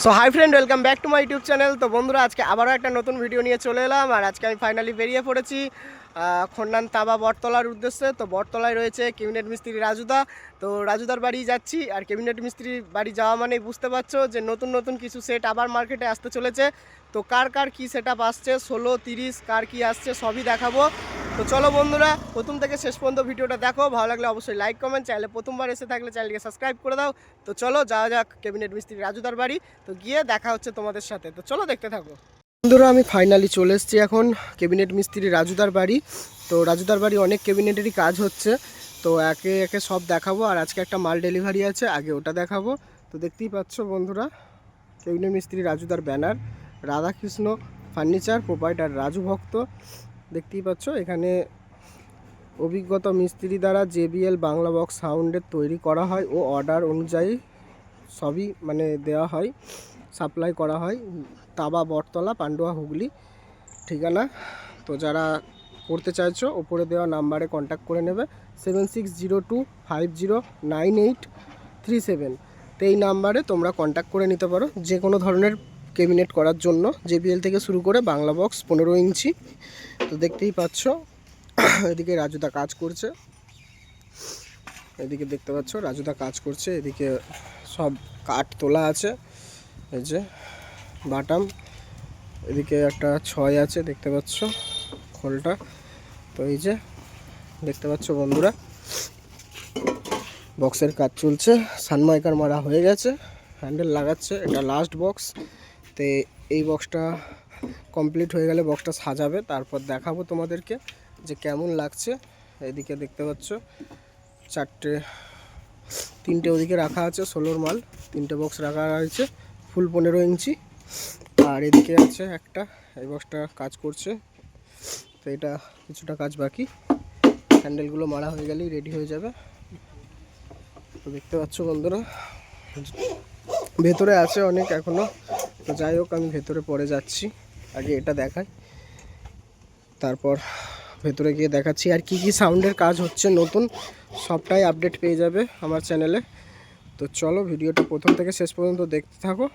So hi friend, welcome back to my YouTube channel. তো বন্ধুরা, আজকে আবারও একটা নতুন ভিডিও নিয়ে চলে এলাম। আর আজকে আমি ফাইনালি বেরিয়ে পড়েছি খন্ডান তাবা বটতলার উদ্দেশ্যে। তো বটতলায় রয়েছে ক্যাবিনেট মিস্ত্রি রাজুদা। তো রাজুদার বাড়ি যাচ্ছি। আর ক্যাবিনেট মিস্ত্রি বাড়ি যাওয়া মানেই বুঝতে পারছো যে নতুন নতুন কিছু সেট আবার মার্কেটে আসতে চলেছে। তো কার কার কী সেট আপ আসছে, 16-30 কার কী আসছে সবই দেখাবো। তো চলো বন্ধুরা, প্রথম থেকে শেষ পর্যন্ত ভিডিওটা দেখো। ভালো লাগলে অবশ্যই লাইক কমেন্ট, চ্যানেলে প্রথমবার এসে থাকলে চ্যানেলকে সাবস্ক্রাইব করে দাও। তো চলো যাওয়া যাক ক্যাবিনেট মিস্ত্রি রাজুদার বাড়ি। তো গিয়ে দেখা হচ্ছে তোমাদের সাথে। তো চলো দেখতে থাকো বন্ধুরা। আমি ফাইনালি চলে এসেছি এখন ক্যাবিনেট মিস্ত্রি রাজুদার বাড়ি। তো রাজুদার বাড়ি অনেক ক্যাবিনেটেরই কাজ হচ্ছে। তো একে একে সব দেখাবো। আর আজকে একটা মাল ডেলিভারি আছে, আগে ওটা দেখাবো। তো দেখতেই পাচ্ছ বন্ধুরা, ক্যাবিনেট মিস্ত্রি রাজুদার banner, Radhakrishna furniture, proprietor Raju Bhakta. দেখতেই পাচ্ছ এখানে অভিজ্ঞতা মিস্ত্রি দ্বারা JBL বাংলা বক্স সাউন্ডের তৈরি করা হয় ও অর্ডার অনুযায়ী সবই দেওয়া হয়, সাপ্লাই করা হয়। তাবা বটতলা, পান্ডুয়া, হুগলি ঠিকানা। তো যারা করতে চাইছো ওপরে দেওয়া নাম্বারে কন্ট্যাক্ট করে নেবে, 7602509837। তো এই নাম্বারে তোমরা কন্ট্যাক্ট করে নিতে পারো যে কোনো ধরনের ক্যাবিনেট করার জন্য, JBL থেকে শুরু করে বাংলা বক্স 15 ইঞ্চি। তো দেখতেই পাচ্ছ এদিকে রাজুদা কাজ করছে, এদিকে দেখতে পাচ্ছ রাজুদা কাজ করছে। এদিকে সব কাঠ তোলা আছে, এই যে বাটাম। এদিকে একটা 6 আছে, দেখতে পাচ্ছ খোলটা। তো এই যে দেখতে পাচ্ছ বন্ধুরা, বক্সের কাজ চলছে, সানমাইকার মারা হয়ে গেছে, হ্যান্ডেল লাগাচ্ছে। এটা লাস্ট বক্স। তো এই বক্সটা কমপ্লিট হয়ে গেলে বক্সটা সাজাবে, তারপর দেখাবো তোমাদেরকে যে কেমন লাগছে। এদিকে দেখতে পাচ্ছ তিনটে ওদিকে রাখা আছে 16 মাল, 3টে বক্স রাখা রয়েছে ফুল 15 ইঞ্চি। আর এদিকে আছে একটা, এই বক্সটা কাজ করছে। তো এটা কিছুটা কাজ বাকি, হ্যান্ডেলগুলো মারা হয়ে গেলেই রেডি হয়ে যাবে। তো দেখতে পাচ্ছ বন্ধুরা, ভেতরে আছে অনেক এখনও। তো যাই হোক, আমি ভেতরে পরে যাচ্ছি, আগে এটা দেখাই, তারপর ভেতরে গিয়ে দেখাচ্ছি। আর কি কি সাউন্ডের কাজ হচ্ছে নতুন, সবটাই আপডেট পেয়ে যাবে আমার চ্যানেলে। তো চলো ভিডিওটা প্রথম থেকে শেষ পর্যন্ত দেখতে থাকো,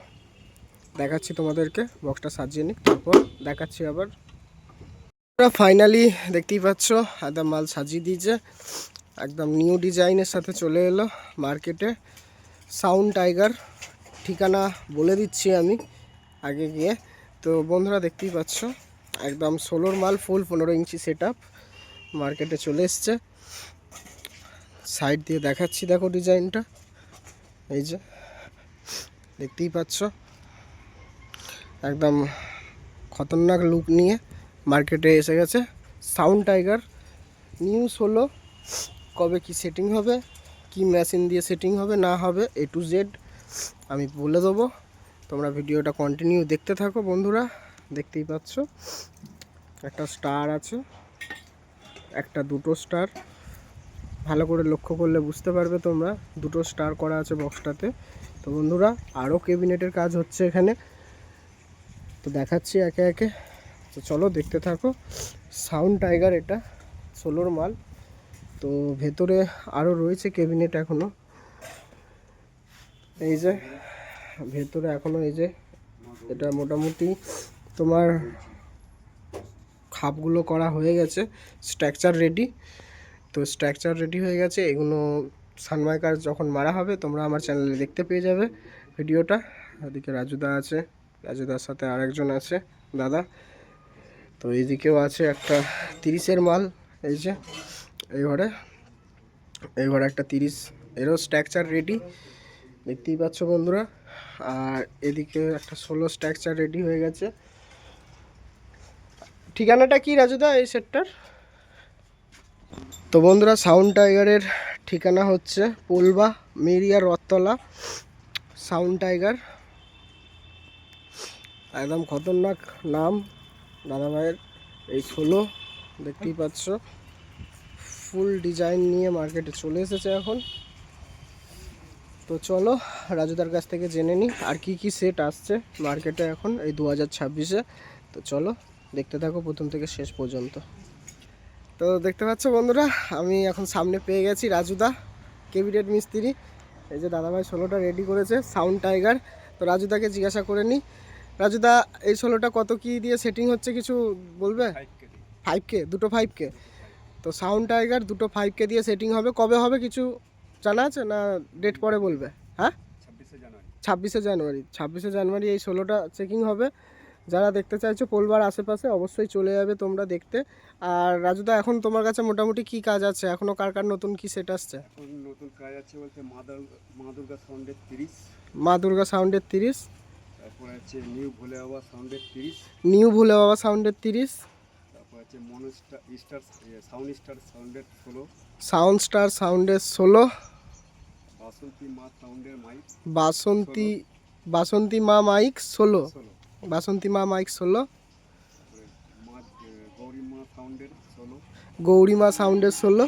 দেখাচ্ছি তোমাদেরকে। বক্সটা সাজিয়ে নিই, তারপর দেখাচ্ছি আবার। ফাইনালি দেখতেই পাচ্ছ একদম মাল সাজিয়ে দিয়েছে, একদম নিউ ডিজাইনের সাথে চলে এলো মার্কেটে। সাউন্ড টাইগার, ঠিকানা বলে দিচ্ছি আমি আগে গিয়ে। তো বন্ধুরা দেখতেই পাচ্ছ একদম 16 মাল ফুল 15 ইঞ্চি সেট আপ মার্কেটে চলে এসছে। সাইড দিয়ে দেখাচ্ছি, দেখো ডিজাইনটা, এই যে দেখতেই পাচ্ছ একদম খতরনাক লুক নিয়ে মার্কেটে এসে গেছে সাউন্ড টাইগার। নিউজ হলো কবে কি সেটিং হবে, কি মেশিন দিয়ে সেটিং হবে না হবে, A to Z আমি বলে দেবো। তোমরা ভিডিওটা কন্টিনিউ দেখতে থাকো বন্ধুরা। দেখতেই পাচ্ছ একটা স্টার আছে, একটা দুটো স্টার, ভালো করে লক্ষ্য করলে বুঝতে পারবে তোমরা, দুটো স্টার করা আছে বক্সটাতে। তো বন্ধুরা, আরও ক্যাবিনেটের কাজ হচ্ছে এখানে, তো দেখাচ্ছি একে একে। তো চলো দেখতে থাকো। সাউন্ড টাইগার এটা 16 মাল। তো ভেতরে আরও রয়েছে ক্যাবিনেট এখনও, এই যে ভেতরে এখনও, এই যে এটা মোটামুটি তোমার খাপগুলো করা হয়ে গেছে, স্ট্রাকচার রেডি। তো স্ট্রাকচার রেডি হয়ে গেছে, এগুলো সানমাইকার যখন মারা হবে তোমরা আমার চ্যানেলে দেখতে পেয়ে যাবে ভিডিওটা। এদিকে রাজুদা আছে, রাজুদার সাথে আরেকজন আছে দাদা। তো এইদিকেও আছে একটা 30-এর মাল, এই যে এই ঘরে একটা 30, এরও স্ট্রাকচার রেডি, দেখতেই পাচ্ছ বন্ধুরা। আর এদিকে একটা 16 স্ট্রাকচার রেডি হয়ে গেছে। ঠিকানাটা কি রাজুদা এই সেটটার? তো বন্ধুরা, সাউন্ড টাইগারের ঠিকানা হচ্ছে পোলবা মেরিয়া রথতলা। সাউন্ড টাইগার একদম খতরনাক নাম দাদাভাইয়ের। এই 16 দেখতেই পাচ্ছ ফুল ডিজাইন নিয়ে মার্কেটে চলে এসেছে এখন। তো চলো রাজুদার কাছ থেকে জেনে নিই আর কি কি সেট আসছে মার্কেটে এখন এই 2026-এ। তো চলো দেখতে থাকো প্রথম থেকে শেষ পর্যন্ত। তো দেখতে পাচ্ছ বন্ধুরা, আমি এখন সামনে পেয়ে গেছি রাজুদা ক্যাবিনেট মিস্ত্রি। এই যে দাদাভাই 16টা রেডি করেছে সাউন্ড টাইগার। তো রাজুদাকে জিজ্ঞাসা করে নিই। রাজুদা, এই 16টা কত কি দিয়ে সেটিং হচ্ছে কিছু বলবে? 5K, দুটো 5K। তো সাউন্ড টাইগার দুটো 5K দিয়ে সেটিং হবে। কবে হবে কিছু জানা আছে না ডেট পরে বলবে? হ্যাঁ, 26শে জানুয়ারি এই 16টা চেকিং হবে। যারা দেখতে চাইছো পোলবার আশেপাশে অবশ্যই চলে যাবে তোমরা দেখতে। আর রাজুদা, এখন তোমার কাছে মোটামুটি কি কাজ আছে এখনো? কার নতুন কি সেট আসছে? এখন নতুন কাজ আছে বলতে মা দুর্গা সাউন্ডের 30, মা দুর্গা সাউন্ডের 30, তারপর আছে নিউ ভোলে বাবা সাউন্ডের 30, নিউ ভোলে বাবা সাউন্ডের 30, তারপর আছে মনো স্টার সাউন্ড স্টার সাউন্ডের 16, সাউন্ড স্টার সাউন্ডের 16, বাসন্তী মা সাউন্ডের মাইক বাসন্তী মা মাইক 16, বাসন্তী মা মাইক 16, মা গৌরী মা সাউন্ডের 16, গৌরী মা সাউন্ডের 16,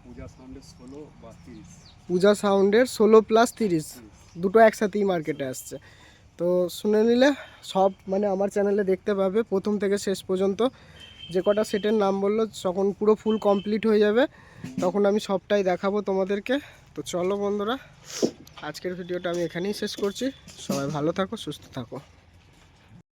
পূজা সাউন্ডের 16 বা 30, পূজা সাউন্ডের 16 প্লাস 30, দুটো একসাথেই মার্কেটে আসছে। তো শুনে নিলে সব মানে আমার চ্যানেলে দেখতে পাবে প্রথম থেকে শেষ পর্যন্ত। যে কটা সেটের নাম বললো যখন পুরো ফুল কমপ্লিট হয়ে যাবে তখন আমি সবটাই দেখাবো তোমাদেরকে। তো চলো বন্ধুরা, আজকের ভিডিওটা আমি এখানেই শেষ করছি। সবাই ভালো থাকো, সুস্থ থাকো।